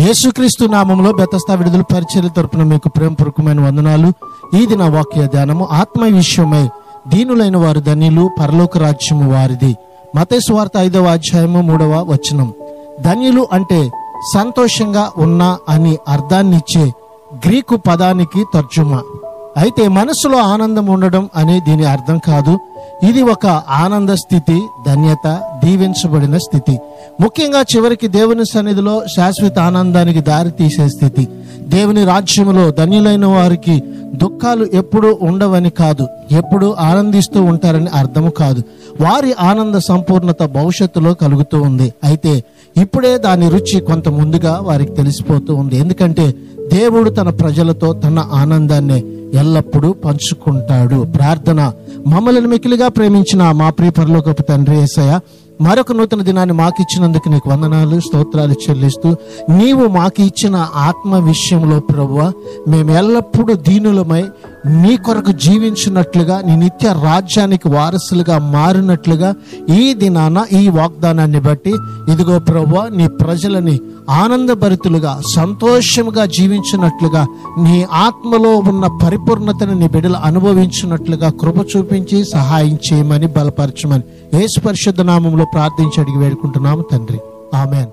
యేసుక్రీస్తు నామములో బెతస్తా విడుదల పరిచర్య తరపున మీకు ప్రేమపూర్వకమైన వందనాలు. ఇది నా వాక్య ధ్యానము. ఆత్మ విషయమై దీనులైన వారు ధన్యులు, పరలోక రాజ్యము వారిది. మత్తయి సువార్త 5వ అధ్యాయము 3వ వచనం. ధన్యులు అంటే సంతోషంగా ఉన్నా అని అర్థాన్నిచ్చే గ్రీకు పదానికి తర్జుమా. అయితే మనసులో ఆనందం ఉండడం అనే దీని అర్థం కాదు. ఇది ఒక ఆనంద స్థితి, ధన్యత, దీవించబడిన స్థితి. ముఖ్యంగా చివరికి దేవుని సన్నిధిలో శాశ్వత ఆనందానికి దారి తీసే స్థితి. దేవుని రాజ్యములో ధన్యులైన వారికి దుఃఖాలు ఎప్పుడూ ఉండవని కాదు, ఎప్పుడు ఆనందిస్తూ ఉంటారని అర్థము కాదు. వారి ఆనంద సంపూర్ణత భవిష్యత్తులో కలుగుతూ ఉంది. అయితే ఇప్పుడే దాని రుచి కొంత ముందుగా వారికి తెలిసిపోతూ ఉంది. ఎందుకంటే దేవుడు తన ప్రజలతో తన ఆనందాన్ని ఎల్లప్పుడూ పంచుకుంటాడు. ప్రార్థన. మమ్మల్ని మిక్కిలిగా ప్రేమించిన మా ప్రియ పరలోకపు తండ్రి యేసయ్య, మరొక నూతన దినాన్ని మాకు ఇచ్చినందుకు నీకు వందనాలు, స్తోత్రాలు చెల్లిస్తూ, నీవు మాకు ఇచ్చిన ఆత్మ విషయంలో ప్రభువా మేము ఎల్లప్పుడూ దీనులమై నీ కొరకు జీవించినట్లుగా, నీ నిత్య రాజ్యానికి వారసులుగా మారినట్లుగా ఈ దినాన ఈ వాగ్దానాన్ని బట్టి ఇదిగో ప్రభువా నీ ప్రజలని ఆనందభరితులుగా సంతోషముగా జీవించినట్లుగా, నీ ఆత్మలో ఉన్న పరిపూర్ణతను నీ బిడ్డలు అనుభవించినట్లుగా కృప చూపించి సహాయం చేయమని, బలపరచమని యేసు పరిశుద్ధ నామములో ప్రార్థించి అడిగి వేడుకుంటున్నాము తండ్రి. ఆమెన్.